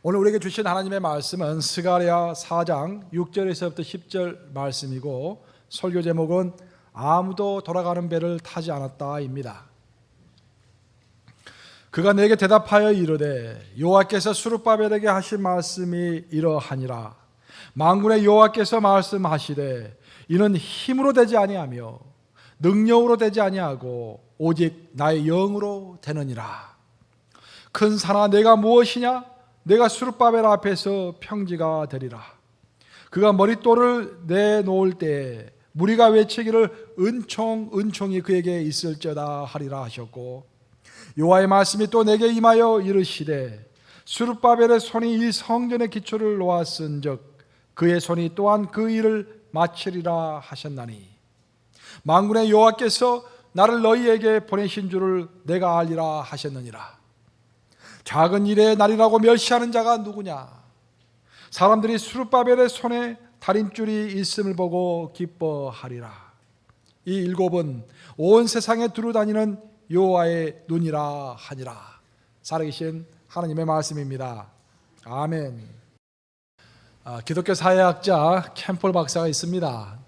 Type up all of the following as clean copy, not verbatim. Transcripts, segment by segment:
오늘 우리에게 주신 하나님의 말씀은 스가랴 4장 6절에서부터 10절 말씀이고, 설교 제목은 아무도 돌아가는 배를 타지 않았다입니다. 그가 내게 대답하여 이르되 여호와께서 스룹바벨에게 하신 말씀이 이러하니라. 만군의 여호와께서 말씀하시되 이는 힘으로 되지 아니하며 능력으로 되지 아니하고 오직 나의 영으로 되느니라. 큰 산아 내가 무엇이냐? 내가 스룹바벨 앞에서 평지가 되리라. 그가 머릿돌을 내놓을 때에 무리가 외치기를 은총이 그에게 있을지어다 하리라 하셨고, 여호와의 말씀이 또 내게 임하여 이르시되 스룹바벨의 손이 이 성전의 기초를 놓았은즉 그의 손이 또한 그 일을 마치리라 하셨나니, 만군의 여호와께서 나를 너희에게 보내신 줄을 내가 알리라 하셨느니라. 작은 일의 날이라고 멸시하는 자가 누구냐? 사람들이 스룹바벨의 손에 다림줄이 있음을 보고 기뻐하리라. 이 일곱은 온 세상에 두루다니는 여호와의 눈이라 하니라. 살아계신 하나님의 말씀입니다. 아멘. 기독교 사회학자 캠펄 박사가 있습니다.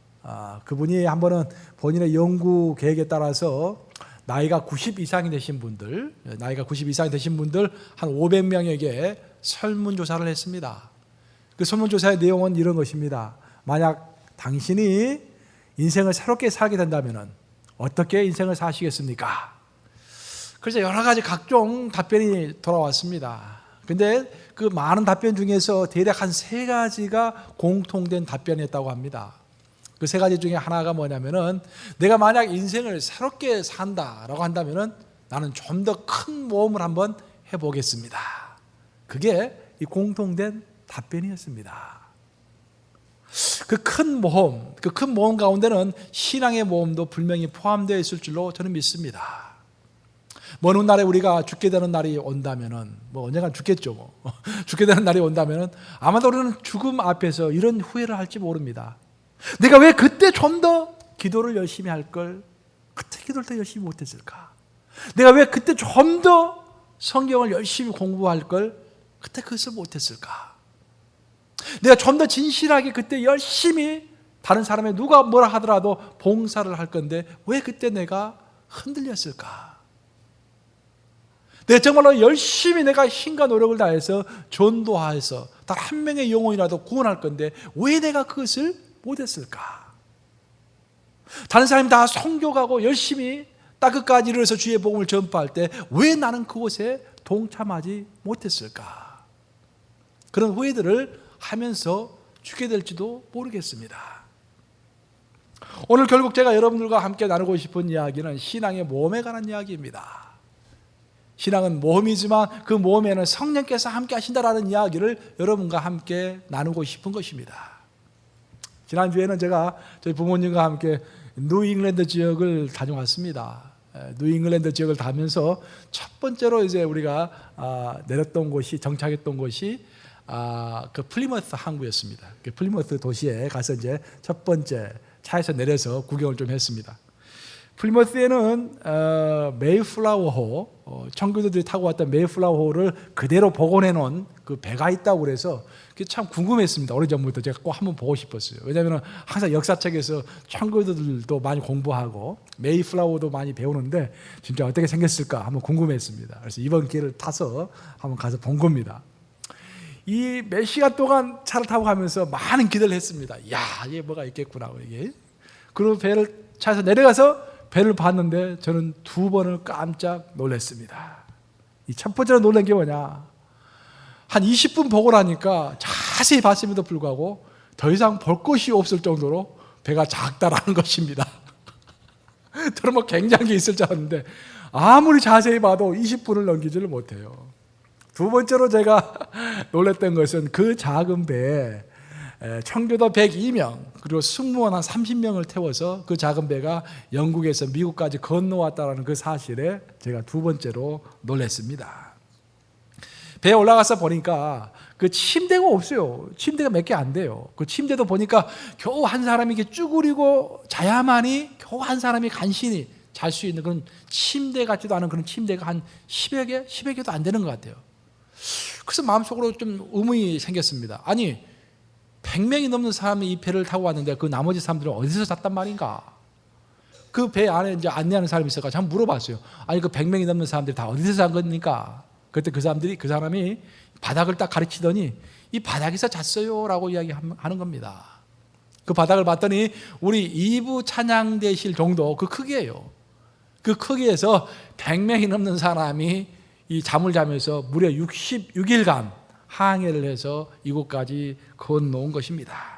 그분이 한 번은 본인의 연구 계획에 따라서 나이가 90 이상이 되신 분들 한 500명에게 설문조사를 했습니다. 그 설문조사의 내용은 이런 것입니다. 만약 당신이 인생을 새롭게 살게 된다면 어떻게 인생을 사시겠습니까? 그래서 여러 가지 각종 답변이 돌아왔습니다. 근데 그 많은 답변 중에서 대략 한 3가지가 공통된 답변이었다고 합니다. 그 3가지 중에 하나가 뭐냐면은, 내가 만약 인생을 새롭게 산다라고 한다면은 나는 좀 더 큰 모험을 한번 해보겠습니다. 그게 이 공통된 답변이었습니다. 그 큰 모험 가운데는 신앙의 모험도 분명히 포함되어 있을 줄로 저는 믿습니다. 먼 훗날에 우리가 죽게 되는 날이 온다면은, 언젠가 죽겠죠. 죽게 되는 날이 온다면은 아마도 우리는 죽음 앞에서 이런 후회를 할지 모릅니다. 내가 왜 그때 좀 더 기도를 열심히 할 걸, 그때 기도를 더 열심히 못했을까? 내가 왜 그때 좀 더 성경을 열심히 공부할 걸, 그때 그것을 못했을까? 내가 좀 더 진실하게 그때 열심히 다른 사람의 누가 뭐라 하더라도 봉사를 할 건데 왜 그때 내가 흔들렸을까? 내가 정말로 열심히 내가 힘과 노력을 다해서 전도하여서 단 한 명의 영혼이라도 구원할 건데 왜 내가 그것을 못했을까? 다른 사람이 다 선교가고 열심히 땅끝까지 이르러서 주의 복음을 전파할 때 왜 나는 그곳에 동참하지 못했을까? 그런 후회들을 하면서 죽게 될지도 모르겠습니다. 오늘 결국 제가 여러분들과 함께 나누고 싶은 이야기는 신앙의 모험에 관한 이야기입니다. 신앙은 모험이지만 그 모험에는 성령께서 함께 하신다라는 이야기를 여러분과 함께 나누고 싶은 것입니다. 지난주에는 제가 저희 부모님과 함께 뉴잉글랜드 지역을 다녀왔습니다. 뉴잉글랜드 지역을 다니면서 첫 번째로 이제 우리가 내렸던 곳이, 정착했던 곳이 그 플리머스 항구였습니다. 그 플리머스 도시에 가서 이제 첫 번째 차에서 내려서 구경을 좀 했습니다. 플리머스에는 메이플라워호, 청교도들이 타고 왔던 메이플라워호를 그대로 복원해 놓은 그 배가 있다고 그래서 그게 참 궁금했습니다. 오래전부터 제가 꼭 한번 보고 싶었어요. 왜냐하면 항상 역사책에서 청교도들도 많이 공부하고 메이플라워도 많이 배우는데 진짜 어떻게 생겼을까 한번 궁금했습니다. 그래서 이번 기회를 타서 한번 가서 본 겁니다. 이 몇 시간 동안 차를 타고 가면서 많은 기대를 했습니다. 이야, 이게 뭐가 있겠구나 이게. 그리고 차에서 내려가서 배를 봤는데 저는 2번을 깜짝 놀랐습니다. 이 첫 번째로 놀란 게 뭐냐? 한 20분 보고 나니까 자세히 봤음에도 불구하고 더 이상 볼 것이 없을 정도로 배가 작다라는 것입니다. 저는 굉장히 있을 줄 알았는데 아무리 자세히 봐도 20분을 넘기지를 못해요. 2번째로 제가 놀랐던 것은 그 작은 배에 청교도 102명 그리고 승무원 한 30명을 태워서 그 작은 배가 영국에서 미국까지 건너왔다는 그 사실에 제가 2번째로 놀랐습니다. 배에 올라가서 보니까 그 침대가 없어요. 침대가 몇 개 안 돼요. 그 침대도 보니까 겨우 한 사람이 이렇게 쭈그리고 자야만이 겨우 한 사람이 간신히 잘 수 있는 그런 침대 같지도 않은 그런 침대가 한 10여 개도 안 되는 것 같아요. 그래서 마음속으로 좀 의문이 생겼습니다. 아니 100명이 넘는 사람이 이 배를 타고 왔는데 그 나머지 사람들은 어디서 잤단 말인가? 그 배 안에 이제 안내하는 사람이 있어가지고 한번 물어봤어요. 아니 그 100명이 넘는 사람들이 다 어디서 잔 겁니까? 그때 그 사람이 바닥을 딱 가르치더니 이 바닥에서 잤어요라고 이야기하는 겁니다. 그 바닥을 봤더니 우리 2부 찬양대실 정도 그 크기예요. 그 크기에서 100명이 넘는 사람이 이 잠을 자면서 무려 66일간 항해를 해서 이곳까지 건너온 것입니다.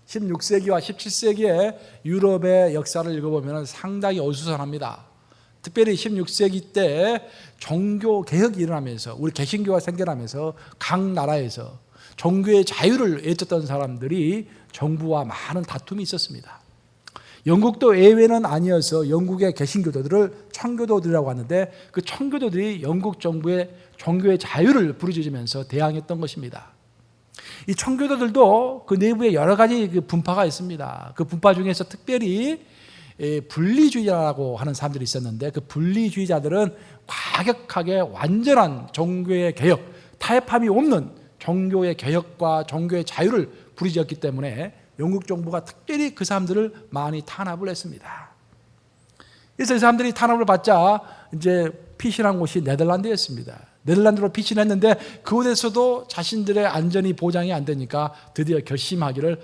16세기와 17세기의 유럽의 역사를 읽어보면 상당히 어수선합니다. 특별히 16세기 때 종교 개혁이 일어나면서 우리 개신교가 생겨나면서 각 나라에서 종교의 자유를 외쳤던 사람들이 정부와 많은 다툼이 있었습니다. 영국도 예외는 아니어서 영국의 개신교도들을 청교도들이라고 하는데 그 청교도들이 영국 정부의 종교의 자유를 부르짖으면서 대항했던 것입니다. 이 청교도들도 그 내부에 여러 가지 그 분파가 있습니다. 그 분파 중에서 특별히 분리주의자라고 하는 사람들이 있었는데 그 분리주의자들은 과격하게 완전한 종교의 개혁, 타협함이 없는 종교의 개혁과 종교의 자유를 부르짖었기 때문에 영국 정부가 특별히 그 사람들을 많이 탄압을 했습니다. 그래서 이 사람들이 탄압을 받자 이제 피신한 곳이 네덜란드였습니다. 네덜란드로 피신했는데 그곳에서도 자신들의 안전이 보장이 안 되니까 드디어 결심하기를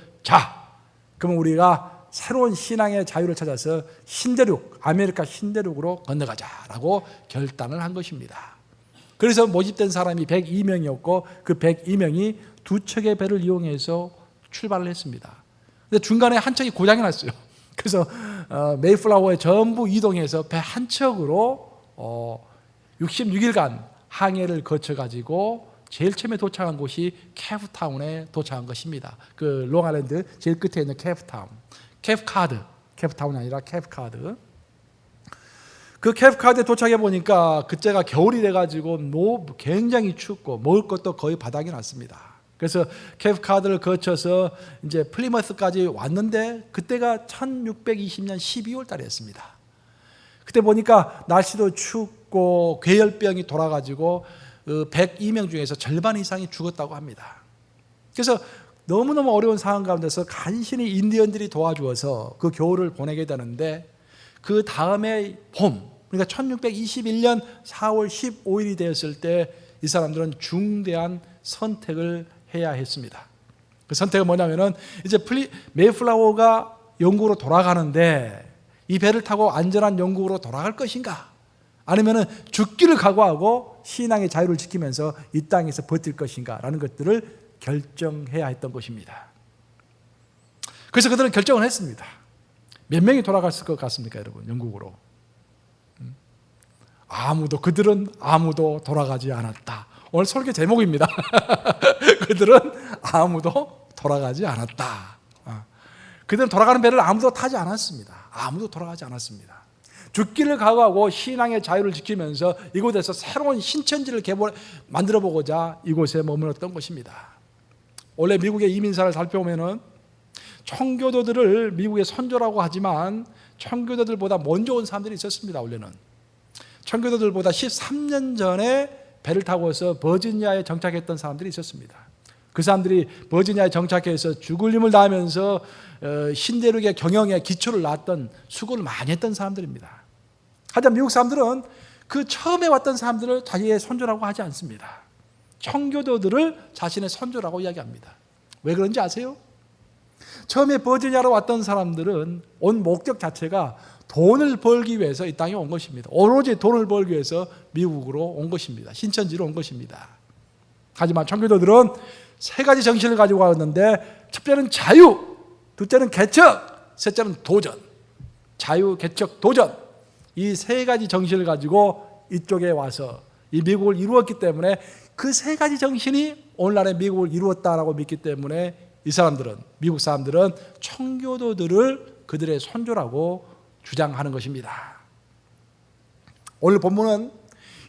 그러면 우리가 새로운 신앙의 자유를 찾아서 신대륙, 아메리카 신대륙으로 건너가자라고 결단을 한 것입니다. 그래서 모집된 사람이 102명이었고 그 102명이 두 척의 배를 이용해서 출발을 했습니다. 근데 중간에 한 척이 고장이 났어요. 그래서 메이플라워에 전부 이동해서 배 한 척으로 66일간 항해를 거쳐가지고 제일 처음에 도착한 곳이 케이프타운에 도착한 것입니다. 그 롱아일랜드 제일 끝에 있는 케이프타운. 케이프타운이 아니라 케이프카드. 그 케이프카드에 도착해 보니까 그때가 겨울이 돼가지고 굉장히 춥고 먹을 것도 거의 바닥이 났습니다. 그래서 케이프카드를 거쳐서 이제 플리머스까지 왔는데 그때가 1620년 12월 달이었습니다. 그때 보니까 날씨도 춥고 괴열병이 돌아가지고 102명 중에서 절반 이상이 죽었다고 합니다. 그래서 너무너무 어려운 상황 가운데서 간신히 인디언들이 도와주어서 그 겨울을 보내게 되는데 그 다음에 봄, 그러니까 1621년 4월 15일이 되었을 때 이 사람들은 중대한 선택을 해야 했습니다. 그 선택은 뭐냐면은 이제 메이플라워가 영국으로 돌아가는데 이 배를 타고 안전한 영국으로 돌아갈 것인가? 아니면은 죽기를 각오하고 신앙의 자유를 지키면서 이 땅에서 버틸 것인가? 라는 것들을 결정해야 했던 것입니다. 그래서 그들은 결정을 했습니다. 몇 명이 돌아갔을 것 같습니까, 여러분? 영국으로. 그들은 아무도 돌아가지 않았다. 오늘 설교 제목입니다. 그들은 아무도 돌아가지 않았다. 그들은 돌아가는 배를 아무도 타지 않았습니다. 아무도 돌아가지 않았습니다. 죽기를 각오하고 신앙의 자유를 지키면서 이곳에서 새로운 신천지를 만들어 보고자 이곳에 머물렀던 것입니다. 원래 미국의 이민사를 살펴보면은 청교도들을 미국의 선조라고 하지만 청교도들보다 먼저 온 사람들이 있었습니다. 원래는 청교도들보다 13년 전에 배를 타고서 버지니아에 정착했던 사람들이 있었습니다. 그 사람들이 버지니아에 정착해서 죽을 힘을 다하면서 신대륙의 경영에 기초를 놨던 수고를 많이 했던 사람들입니다. 하지만 미국 사람들은 그 처음에 왔던 사람들을 자기의 선조라고 하지 않습니다. 청교도들을 자신의 선조라고 이야기합니다. 왜 그런지 아세요? 처음에 버지니아로 왔던 사람들은 온 목적 자체가 돈을 벌기 위해서 이 땅에 온 것입니다. 오로지 돈을 벌기 위해서 미국으로 온 것입니다. 신천지로 온 것입니다. 하지만 청교도들은 세 가지 정신을 가지고 왔는데 첫째는 자유, 둘째는 개척, 셋째는 도전. 자유, 개척, 도전. 이 세 가지 정신을 가지고 이쪽에 와서 이 미국을 이루었기 때문에 그 세 가지 정신이 오늘날의 미국을 이루었다라고 믿기 때문에 이 사람들은, 미국 사람들은 청교도들을 그들의 선조라고 주장하는 것입니다. 오늘 본문은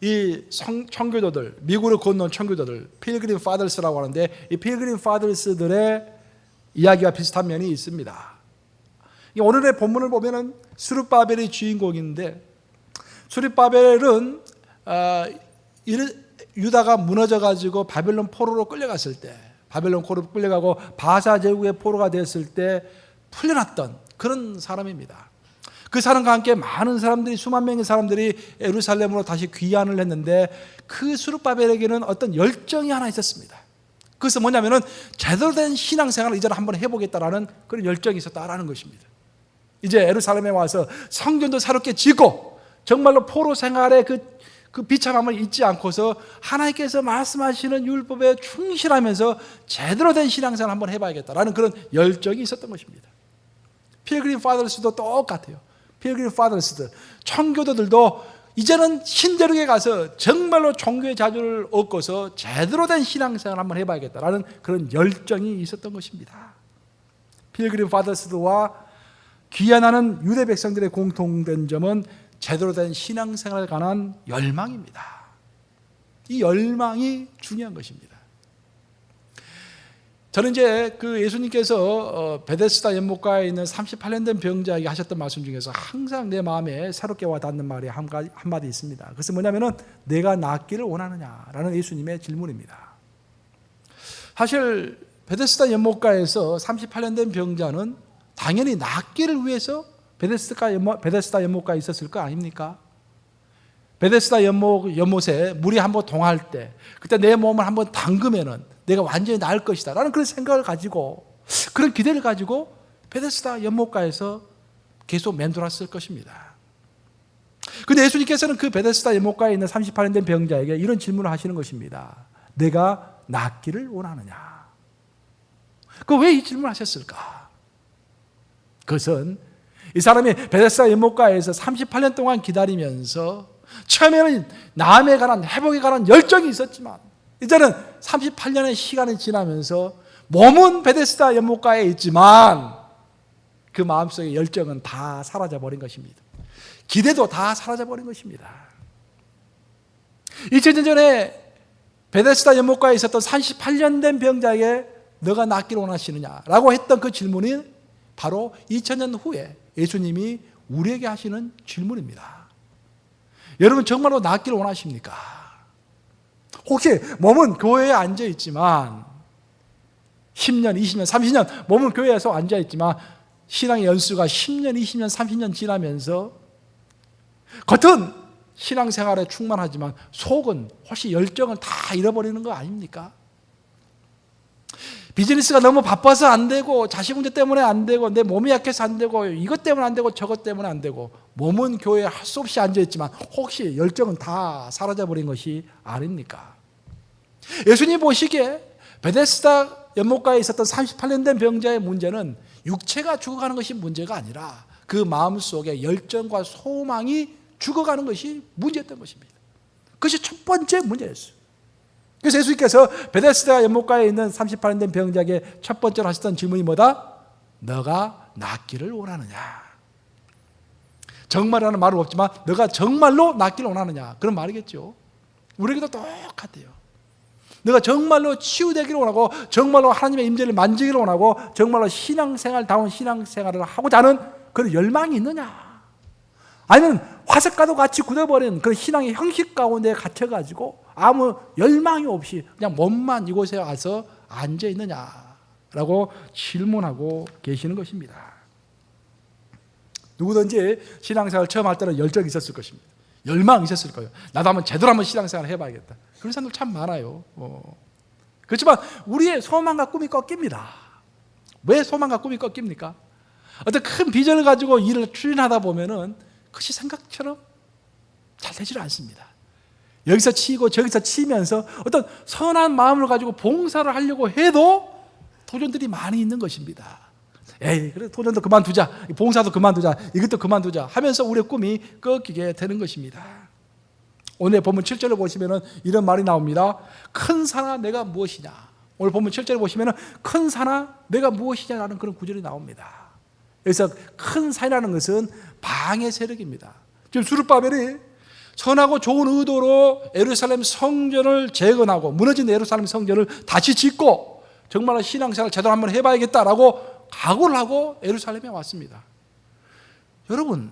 이 청교도들, 미국으로 건너온 청교도들, 필그림 파더스라고 하는데 이 필그림 파더스들의 이야기와 비슷한 면이 있습니다. 오늘의 본문을 보면은 수르바벨이 주인공인데 수르바벨은 유다가 무너져가지고 바벨론 포로로 끌려갔을 때, 바벨론 포로로 끌려가고 바사 제국의 포로가 됐을 때 풀려났던 그런 사람입니다. 그 사람과 함께 많은 사람들이, 수만 명의 사람들이 예루살렘으로 다시 귀환을 했는데, 그 스룹바벨에게는 어떤 열정이 하나 있었습니다. 그것은 뭐냐면은 제대로 된 신앙생활을 이제 한번 해보겠다라는 그런 열정이 있었다라는 것입니다. 이제 예루살렘에 와서 성전도 새롭게 짓고 정말로 포로 생활의 그 비참함을 잊지 않고서 하나님께서 말씀하시는 율법에 충실하면서 제대로 된 신앙생활을 한번 해봐야겠다라는 그런 열정이 있었던 것입니다. 필그림 파더스도 똑같아요. 필그림 파더스들, 청교도들도 이제는 신대륙에 가서 정말로 종교의 자주를 얻고서 제대로 된 신앙생활을 한번 해봐야겠다라는 그런 열정이 있었던 것입니다. 필그림 파더스와 귀환하는 유대 백성들의 공통된 점은 제대로 된 신앙생활에 관한 열망입니다. 이 열망이 중요한 것입니다. 저는 이제 그 예수님께서 베데스다 연못가에 있는 38년 된 병자에게 하셨던 말씀 중에서 항상 내 마음에 새롭게 와닿는 말이 한마디 있습니다. 그것은 뭐냐면은 내가 낫기를 원하느냐라는 예수님의 질문입니다. 사실 베데스다 연못가에서 38년 된 병자는 당연히 낫기를 위해서 베데스다 연못가에 있었을 거 아닙니까? 베데스다 연못에 물이 한번 동할 때, 그때 내 몸을 한번 담그면은 내가 완전히 나을 것이다 라는 그런 생각을 가지고, 그런 기대를 가지고 베데스다 연못가에서 계속 맴돌았을 것입니다. 그런데 예수님께서는 그 베데스다 연못가에 있는 38년 된 병자에게 이런 질문을 하시는 것입니다. 내가 낫기를 원하느냐? 왜 이 질문을 하셨을까? 그것은 이 사람이 베데스다 연못가에서 38년 동안 기다리면서 처음에는 나음에 관한, 회복에 관한 열정이 있었지만 이제는 38년의 시간이 지나면서 몸은 베데스다 연못가에 있지만 그 마음속의 열정은 다 사라져버린 것입니다. 기대도 다 사라져버린 것입니다. 2000년 전에 베데스다 연못가에 있었던 38년 된 병자에게 너가 낫기를 원하시느냐라고 했던 그 질문이 바로 2000년 후에 예수님이 우리에게 하시는 질문입니다. 여러분 정말로 낫기를 원하십니까? 혹시 몸은 교회에 앉아있지만 10년, 20년, 30년 몸은 교회에서 앉아있지만 신앙의 연수가 10년, 20년, 30년 지나면서 겉은 신앙생활에 충만하지만 속은 혹시 열정을 다 잃어버리는 거 아닙니까? 비즈니스가 너무 바빠서 안 되고, 자식 문제 때문에 안 되고, 내 몸이 약해서 안 되고, 이것 때문에 안 되고, 저것 때문에 안 되고, 몸은 교회에 할 수 없이 앉아있지만 혹시 열정은 다 사라져버린 것이 아닙니까? 예수님 보시기에 베데스다 연못가에 있었던 38년 된 병자의 문제는 육체가 죽어가는 것이 문제가 아니라 그 마음속에 열정과 소망이 죽어가는 것이 문제였던 것입니다. 그것이 첫 번째 문제였어요. 그래서 예수님께서 베데스다 연못가에 있는 38년 된 병자에게 첫 번째로 하셨던 질문이 뭐다? 너가 낫기를 원하느냐? 정말이라는 말은 없지만 너가 정말로 낫기를 원하느냐? 그런 말이겠죠. 우리에게도 똑같아요. 너가 정말로 치유되기를 원하고, 정말로 하나님의 임재를 만지기를 원하고, 정말로 신앙생활다운 신앙생활을 하고자 하는 그런 열망이 있느냐? 아니면 화석과도 같이 굳어버린 그런 신앙의 형식 가운데 갇혀가지고 아무 열망이 없이 그냥 몸만 이곳에 와서 앉아있느냐라고 질문하고 계시는 것입니다. 누구든지 신앙생활 처음 할 때는 열정이 있었을 것입니다. 열망이 있었을 거예요. 나도 한번 제대로 한번 신앙생활을 해봐야겠다. 그런 사람들 참 많아요. 그렇지만 우리의 소망과 꿈이 꺾입니다. 왜 소망과 꿈이 꺾입니까? 어떤 큰 비전을 가지고 일을 추진하다 보면은 그것이 생각처럼 잘 되지를 않습니다. 여기서 치고 저기서 치면서 어떤 선한 마음을 가지고 봉사를 하려고 해도 도전들이 많이 있는 것입니다. 에이, 그래 도전도 그만두자, 봉사도 그만두자, 이것도 그만두자 하면서 우리의 꿈이 꺾이게 되는 것입니다. 오늘 본문 7절을 보시면은 이런 말이 나옵니다. 큰 산아 내가 무엇이냐? 오늘 본문 7절을 보시면은 큰 산아 내가 무엇이냐라는 그런 구절이 나옵니다. 그래서 큰 산이라는 것은 방해 세력입니다. 지금 스룹바벨이 선하고 좋은 의도로 예루살렘 성전을 재건하고 무너진 예루살렘 성전을 다시 짓고 정말로 신앙생활을 제대로 한번 해봐야겠다라고 각오를 하고 예루살렘에 왔습니다. 여러분,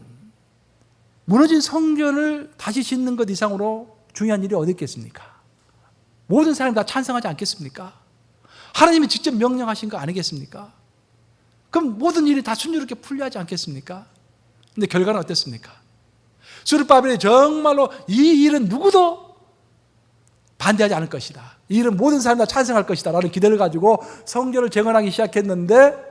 무너진 성전을 다시 짓는 것 이상으로 중요한 일이 어디 있겠습니까? 모든 사람이 다 찬성하지 않겠습니까? 하나님이 직접 명령하신 거 아니겠습니까? 그럼 모든 일이 다 순조롭게 풀려하지 않겠습니까? 근데 결과는 어땠습니까? 스룹바벨이 정말로 이 일은 누구도 반대하지 않을 것이다, 이 일은 모든 사람이 다 찬성할 것이다 라는 기대를 가지고 성전을 재건하기 시작했는데,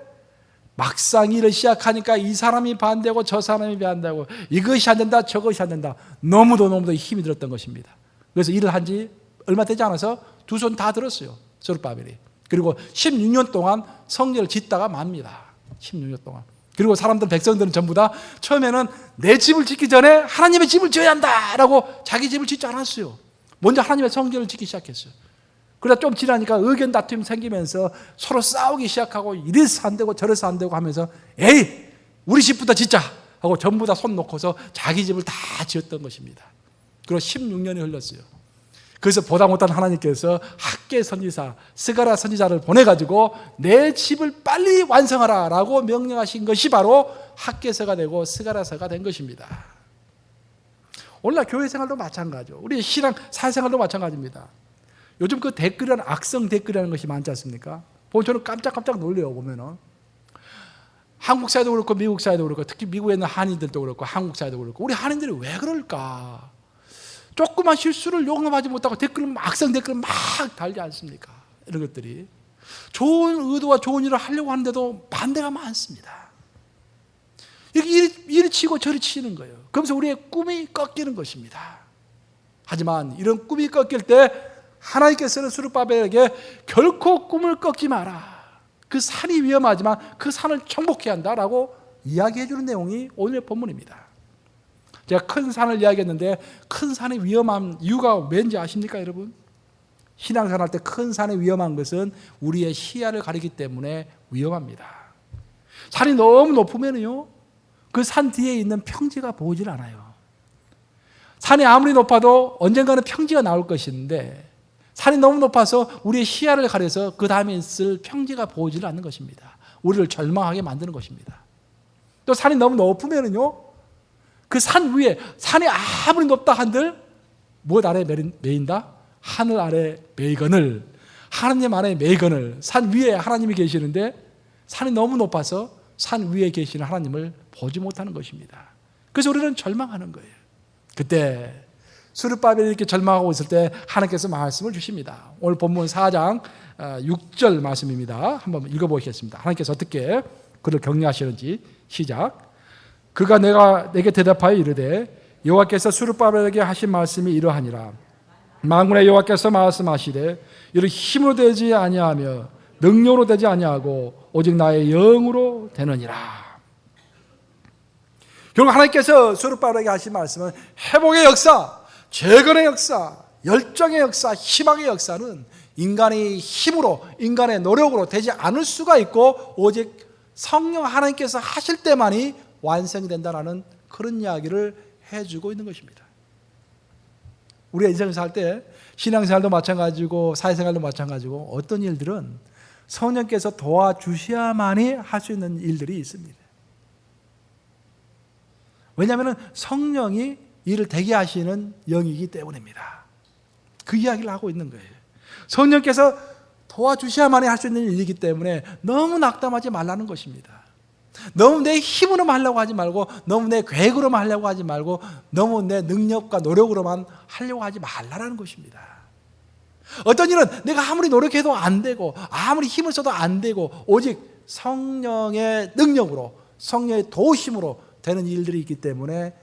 막상 일을 시작하니까 이 사람이 반대하고 저 사람이 반대하고 이것이 안 된다 저것이 안 된다, 너무도 힘이 들었던 것입니다. 그래서 일을 한 지 얼마 되지 않아서 두 손 다 들었어요, 스룹바벨이. 그리고 16년 동안 성전을 짓다가 맙니다. 16년 동안. 그리고 사람들, 백성들은 전부 다 처음에는 내 집을 짓기 전에 하나님의 집을 지어야 한다라고 자기 집을 짓지 않았어요. 먼저 하나님의 성전을 짓기 시작했어요. 그러다 좀 지나니까 의견 다툼이 생기면서 서로 싸우기 시작하고 이래서 안 되고 저래서 안 되고 하면서 에이 우리 집부터 짓자 하고 전부 다 손 놓고서 자기 집을 다 지었던 것입니다. 그리고 16년이 흘렀어요. 그래서 보다 못한 하나님께서 학개 선지자, 스가랴 선지자를 보내가지고 내 집을 빨리 완성하라 라고 명령하신 것이 바로 학개서가 되고 스가랴서가 된 것입니다. 오늘날 교회 생활도 마찬가지죠. 우리 신앙 사회생활도 마찬가지입니다. 요즘 그 댓글이라는, 악성 댓글이라는 것이 많지 않습니까? 보면 저는 깜짝깜짝 놀래요. 보면은 한국 사회도 그렇고 미국 사회도 그렇고, 특히 미국에 있는 한인들도 그렇고 한국 사회도 그렇고, 우리 한인들이 왜 그럴까? 조그만 실수를 용납하지 못하고 댓글을 악성 댓글을 막 달지 않습니까? 이런 것들이 좋은 의도와 좋은 일을 하려고 하는데도 반대가 많습니다. 이렇게 이리 치고 저리 치는 거예요. 그러면서 우리의 꿈이 꺾이는 것입니다. 하지만 이런 꿈이 꺾일 때 하나님께서는 스룹바벨에게 결코 꿈을 꺾지 마라, 그 산이 위험하지만 그 산을 정복해야 한다라고 이야기해 주는 내용이 오늘의 본문입니다. 제가 큰 산을 이야기했는데 큰 산이 위험한 이유가 뭔지 아십니까, 여러분? 신앙생활 할 때 큰 산이 위험한 것은 우리의 시야를 가리기 때문에 위험합니다. 산이 너무 높으면요, 그 산 뒤에 있는 평지가 보이질 않아요. 산이 아무리 높아도 언젠가는 평지가 나올 것인데, 산이 너무 높아서 우리의 시야를 가려서 그 다음에 있을 평지가 보이질 않는 것입니다. 우리를 절망하게 만드는 것입니다. 또 산이 너무 높으면요, 그 산 위에, 산이 아무리 높다 한들 무엇 아래 매인다? 하늘 아래 매이거늘, 하나님 아래 매이거늘. 산 위에 하나님이 계시는데 산이 너무 높아서 산 위에 계시는 하나님을 보지 못하는 것입니다. 그래서 우리는 절망하는 거예요. 그때 스룹바벨이 이렇게 절망하고 있을 때 하나님께서 말씀을 주십니다. 오늘 본문 4장 6절 말씀입니다. 한번 읽어보겠습니다. 하나님께서 어떻게 그를 격려하시는지. 시작. 그가 내게 대답하여 이르되 여호와께서 스룹바벨에게 하신 말씀이 이러하니라. 만군의 여호와께서 말씀하시되 이를 힘으로 되지 아니하며 능력으로 되지 아니하고 오직 나의 영으로 되느니라. 결국 하나님께서 스룹바벨에게 하신 말씀은 회복의 역사, 재건의 역사, 열정의 역사, 희망의 역사는 인간의 힘으로, 인간의 노력으로 되지 않을 수가 있고 오직 성령 하나님께서 하실 때만이 완성이 된다는 그런 이야기를 해주고 있는 것입니다. 우리가 인생을 살 때 신앙생활도 마찬가지고 사회생활도 마찬가지고 어떤 일들은 성령께서 도와주셔야만이 할 수 있는 일들이 있습니다. 왜냐하면 성령이 일을 되게 하시는 영이기 때문입니다. 그 이야기를 하고 있는 거예요. 성령께서 도와주셔야만이 할 수 있는 일이기 때문에 너무 낙담하지 말라는 것입니다. 너무 내 힘으로만 하려고 하지 말고, 너무 내 계획으로만 하려고 하지 말고, 너무 내 능력과 노력으로만 하려고 하지 말라는 것입니다. 어떤 일은 내가 아무리 노력해도 안 되고 아무리 힘을 써도 안 되고 오직 성령의 능력으로, 성령의 도우심으로 되는 일들이 있기 때문에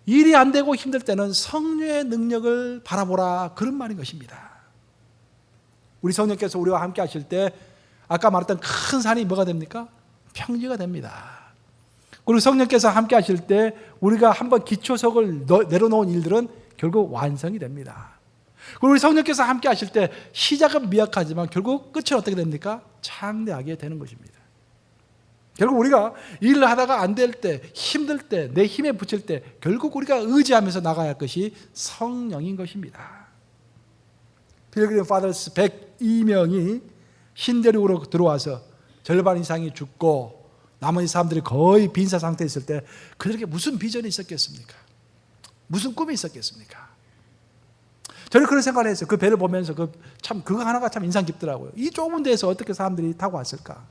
일이 안 되고 힘들 때는 성령의 능력을 바라보라, 그런 말인 것입니다. 우리 성령께서 우리와 함께 하실 때 아까 말했던 큰 산이 뭐가 됩니까? 평지가 됩니다. 그리고 성령께서 함께 하실 때 우리가 한번 기초석을 내려놓은 일들은 결국 완성이 됩니다. 그리고 우리 성령께서 함께 하실 때 시작은 미약하지만 결국 끝은 어떻게 됩니까? 창대하게 되는 것입니다. 결국 우리가 일을 하다가 안 될 때, 힘들 때, 내 힘에 부칠 때 결국 우리가 의지하면서 나가야 할 것이 성령인 것입니다. 필그림 파더스 102명이 신대륙으로 들어와서 절반 이상이 죽고 나머지 사람들이 거의 빈사 상태에 있을 때 그들에게 무슨 비전이 있었겠습니까? 무슨 꿈이 있었겠습니까? 저는 그런 생각을 했어요. 그 배를 보면서 그거 하나가 참 인상 깊더라고요. 이 좁은 데서 어떻게 사람들이 타고 왔을까?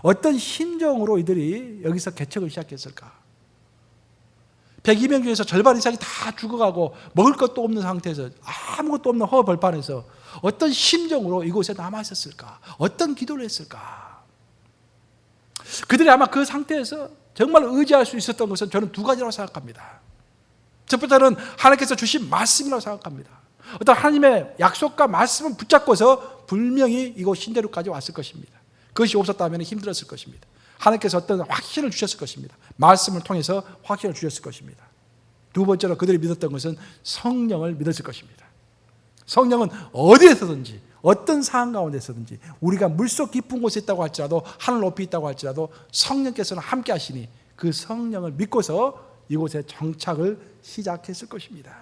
어떤 심정으로 이들이 여기서 개척을 시작했을까? 102명 중에서 절반 이상이 다 죽어가고 먹을 것도 없는 상태에서 아무것도 없는 허벌판에서 어떤 심정으로 이곳에 남아있었을까? 어떤 기도를 했을까? 그들이 아마 그 상태에서 정말 의지할 수 있었던 것은 저는 두 가지라고 생각합니다. 첫 번째는 하나님께서 주신 말씀이라고 생각합니다. 어떤 하나님의 약속과 말씀을 붙잡고서 분명히 이곳 신대륙까지 왔을 것입니다. 그것이 없었다면 힘들었을 것입니다. 하나님께서 어떤 확신을 주셨을 것입니다. 말씀을 통해서 확신을 주셨을 것입니다. 두 번째로 그들이 믿었던 것은 성령을 믿었을 것입니다. 성령은 어디에서든지 어떤 상황 가운데서든지 우리가 물속 깊은 곳에 있다고 할지라도 하늘 높이 있다고 할지라도 성령께서는 함께 하시니 그 성령을 믿고서 이곳에 정착을 시작했을 것입니다.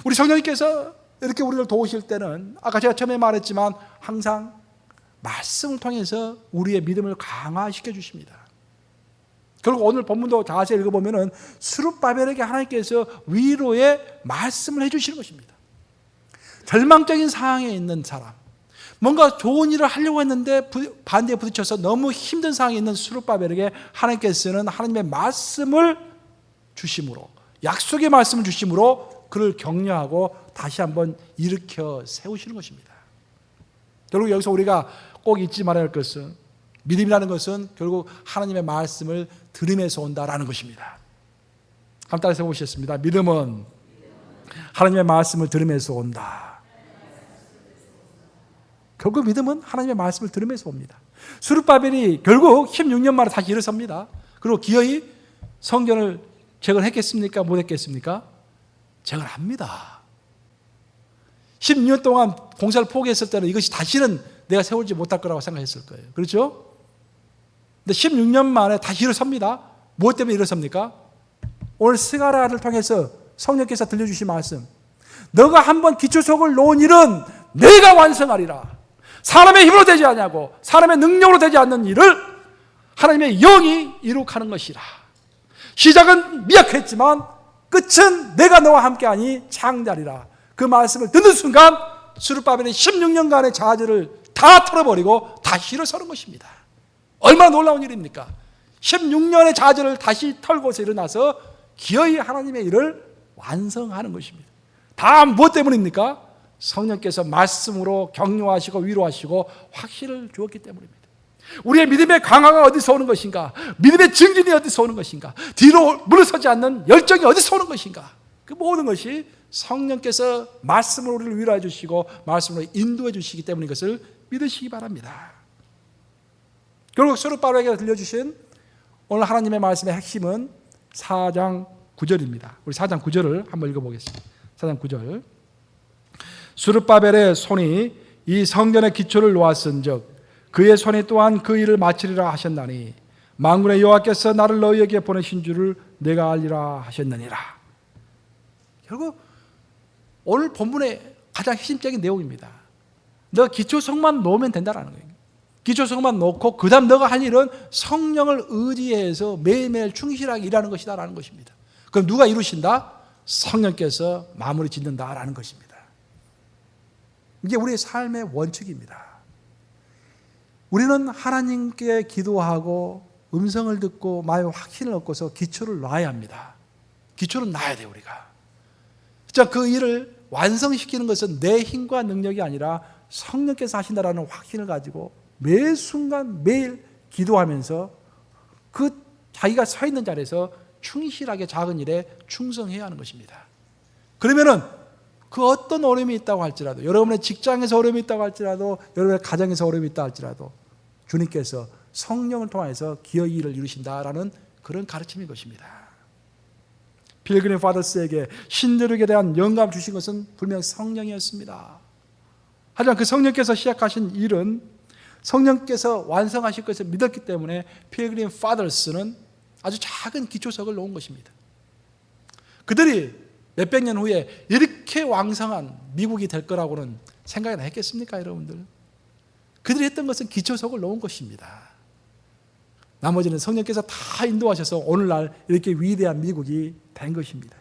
우리 성령님께서 이렇게 우리를 도우실 때는 아까 제가 처음에 말했지만 항상 말씀을 통해서 우리의 믿음을 강화시켜 주십니다. 결국 오늘 본문도 자세히 읽어보면 스룹바벨에게 하나님께서 위로의 말씀을 해주시는 것입니다. 절망적인 상황에 있는 사람, 뭔가 좋은 일을 하려고 했는데 반대에 부딪혀서 너무 힘든 상황에 있는 스룹바벨에게 하나님께서는 하나님의 말씀을 주심으로, 약속의 말씀을 주심으로 그를 격려하고 다시 한번 일으켜 세우시는 것입니다. 결국 여기서 우리가 꼭 잊지 말아야 할 것은, 믿음이라는 것은 결국 하나님의 말씀을 들음에서 온다라는 것입니다. 한번 따라서 보시겠습니다. 믿음은 하나님의 말씀을 들음에서 온다. 결국 믿음은 하나님의 말씀을 들음에서 옵니다. 스룹바벨이 결국 16년 만에 다시 일어섭니다. 그리고 기어이 성전을 재건했겠습니까? 못했겠습니까? 재건합니다. 16년 동안 공사를 포기했을 때는 이것이 다시는 내가 세우지 못할 거라고 생각했을 거예요. 그렇죠? 근데 16년 만에 다시 일어섭니다. 무엇 때문에 일어섭니까? 오늘 스가랴를 통해서 성령께서 들려주신 말씀, 너가 한번 기초석을 놓은 일은 내가 완성하리라. 사람의 힘으로 되지 않냐고, 사람의 능력으로 되지 않는 일을 하나님의 영이 이룩하는 것이라. 시작은 미약했지만 끝은 내가 너와 함께하니 창대하리라. 그 말씀을 듣는 순간 스룹바벨의 16년간의 자질을 다 털어버리고 다시 일어서는 것입니다. 얼마나 놀라운 일입니까? 16년의 자질을 다시 털고서 일어나서 기어이 하나님의 일을 완성하는 것입니다. 다 무엇 때문입니까? 성령께서 말씀으로 격려하시고 위로하시고 확신을 주었기 때문입니다. 우리의 믿음의 강화가 어디서 오는 것인가? 믿음의 증진이 어디서 오는 것인가? 뒤로 물러서지 않는 열정이 어디서 오는 것인가? 그 모든 것이 성령께서 말씀으로 우리를 위로해 주시고 말씀으로 인도해 주시기 때문인 것을 믿으시기 바랍니다. 결국 스룹바벨에게 들려주신 오늘 하나님의 말씀의 핵심은 4장 9절입니다. 우리 4장 9절을 한번 읽어보겠습니다. 4장 9절. 스룹바벨의 손이 이 성전의 기초를 놓았은즉 그의 손이 또한 그 일을 마치리라 하셨나니 만군의 여호와께서 나를 너희에게 보내신 줄을 내가 알리라 하셨느니라. 결국 오늘 본문의 가장 핵심적인 내용입니다. 너 기초석만 놓으면 된다는 거예요. 기초석만 놓고 그 다음 너가 할 일은 성령을 의지해서 매일매일 충실하게 일하는 것이다라는 것입니다. 그럼 누가 이루신다? 성령께서 마무리 짓는다라는 것입니다. 이게 우리의 삶의 원칙입니다. 우리는 하나님께 기도하고 음성을 듣고 마음의 확신을 얻고서 기초를 놔야 합니다. 기초는 놔야 돼요, 우리가. 자, 그 일을 완성시키는 것은 내 힘과 능력이 아니라 성령께서 하신다라는 확신을 가지고 매 순간 매일 기도하면서 그 자기가 서 있는 자리에서 충실하게 작은 일에 충성해야 하는 것입니다. 그러면은 그 어떤 어려움이 있다고 할지라도, 여러분의 직장에서 어려움이 있다고 할지라도, 여러분의 가정에서 어려움이 있다고 할지라도 주님께서 성령을 통해서 기어이 일을 이루신다라는 그런 가르침인 것입니다. 필그림 파더스에게 신대륙에 대한 영감 주신 것은 분명 성령이었습니다. 하지만 그 성령께서 시작하신 일은 성령께서 완성하실 것을 믿었기 때문에 필그림 파더스는 아주 작은 기초석을 놓은 것입니다. 그들이 몇백 년 후에 이렇게 왕성한 미국이 될 거라고는 생각이나 했겠습니까, 여러분들? 그들이 했던 것은 기초석을 놓은 것입니다. 나머지는 성령께서 다 인도하셔서 오늘날 이렇게 위대한 미국이 된 것입니다.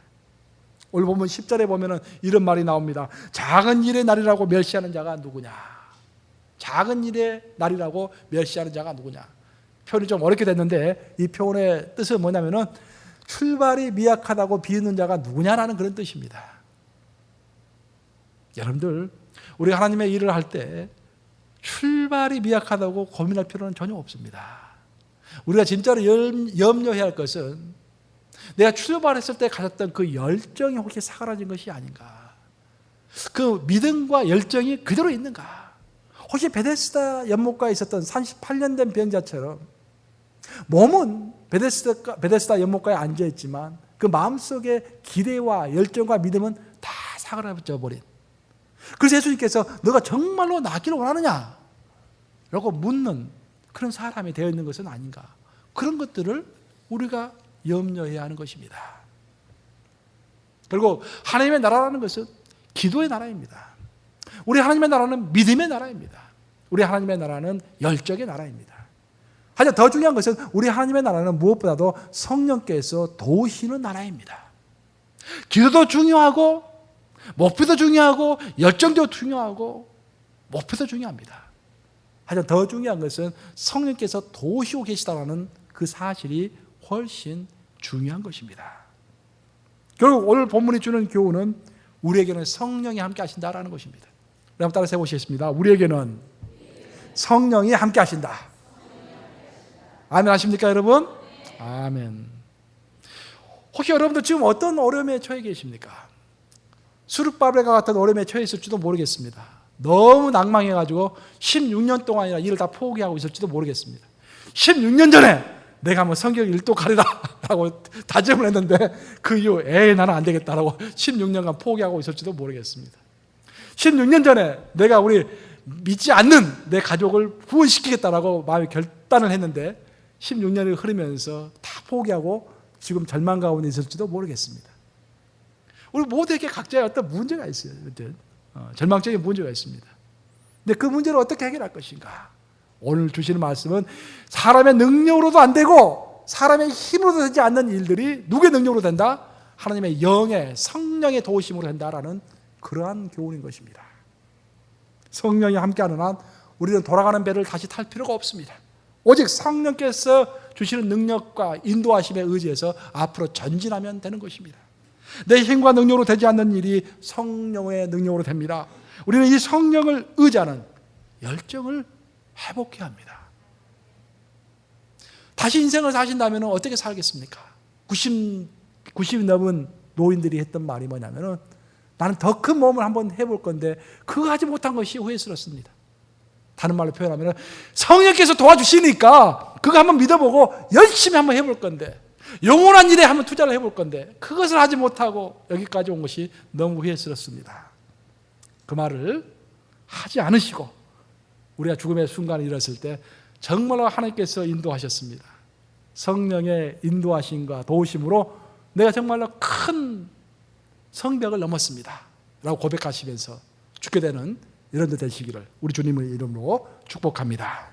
오늘 보면 10절에 보면은 이런 말이 나옵니다. 작은 일의 날이라고 멸시하는 자가 누구냐? 작은 일의 날이라고 멸시하는 자가 누구냐? 표현이 좀 어렵게 됐는데 이 표현의 뜻은 뭐냐면은 출발이 미약하다고 비웃는 자가 누구냐라는 그런 뜻입니다. 여러분들, 우리가 하나님의 일을 할 때 출발이 미약하다고 고민할 필요는 전혀 없습니다. 우리가 진짜로 염려해야 할 것은 내가 출발했을 때 가졌던 그 열정이 혹시 사그라진 것이 아닌가? 그 믿음과 열정이 그대로 있는가? 혹시 베데스다 연못가에 있었던 38년 된 병자처럼 몸은 베데스다 연못가에 앉아있지만 그 마음속의 기대와 열정과 믿음은 다 사그라져 버린, 그래서 예수님께서 너가 정말로 낫기를 원하느냐? 라고 묻는 그런 사람이 되어 있는 것은 아닌가? 그런 것들을 우리가 염려해야 하는 것입니다. 그리고 하나님의 나라라는 것은 기도의 나라입니다. 우리 하나님의 나라는 믿음의 나라입니다. 우리 하나님의 나라는 열정의 나라입니다. 하지만 더 중요한 것은 우리 하나님의 나라는 무엇보다도 성령께서 도우시는 나라입니다. 기도도 중요하고 목표도 중요하고 열정도 중요하고 목표도 중요합니다. 하지만 더 중요한 것은 성령께서 도우시고 계시다는 그 사실이 훨씬 중요한 것입니다. 결국 오늘 본문이 주는 교훈은 우리에게는 성령이 함께 하신다라는 것입니다. 여러분 따라서 해보시겠습니다. 우리에게는 성령이 함께 하신다. 아멘 하십니까 여러분? 아멘. 혹시 여러분들 지금 어떤 어려움에 처해 계십니까? 수르바벨과 같은 어려움에 처해 있을지도 모르겠습니다. 너무 낭망해가지고 16년 동안이나 일을 다 포기하고 있을지도 모르겠습니다. 16년 전에 내가 뭐 성경 일도 가리라 라고 다짐을 했는데 그 이후 나는 안 되겠다라고 16년간 포기하고 있을지도 모르겠습니다. 16년 전에 내가 우리 믿지 않는 내 가족을 구원시키겠다라고 마음의 결단을 했는데 16년이 흐르면서 다 포기하고 지금 절망 가운데 있을지도 모르겠습니다. 우리 모두에게 각자의 어떤 문제가 있어요. 절망적인 문제가 있습니다. 근데 그 문제를 어떻게 해결할 것인가? 오늘 주시는 말씀은 사람의 능력으로도 안 되고 사람의 힘으로도 되지 않는 일들이 누구의 능력으로 된다? 하나님의 영의 성령의 도우심으로 된다라는 그러한 교훈인 것입니다. 성령이 함께하는 한 우리는 돌아가는 배를 다시 탈 필요가 없습니다. 오직 성령께서 주시는 능력과 인도하심에 의지해서 앞으로 전진하면 되는 것입니다. 내 힘과 능력으로 되지 않는 일이 성령의 능력으로 됩니다. 우리는 이 성령을 의지하는 열정을 회복해야 합니다. 다시 인생을 사신다면 어떻게 살겠습니까? 90 넘은 노인들이 했던 말이 뭐냐면 나는 더 큰 몸을 한번 해볼 건데 그거 하지 못한 것이 후회스럽습니다. 다른 말로 표현하면 성령께서 도와주시니까 그거 한번 믿어보고 열심히 한번 해볼 건데 영원한 일에 한번 투자를 해볼 건데 그것을 하지 못하고 여기까지 온 것이 너무 후회스럽습니다. 그 말을 하지 않으시고 우리가 죽음의 순간에 이르렀을 때 정말로 하나님께서 인도하셨습니다. 성령의 인도하심과 도우심으로 내가 정말로 큰 성벽을 넘었습니다 라고 고백하시면서 죽게 되는 이런 데 되시기를 우리 주님의 이름으로 축복합니다.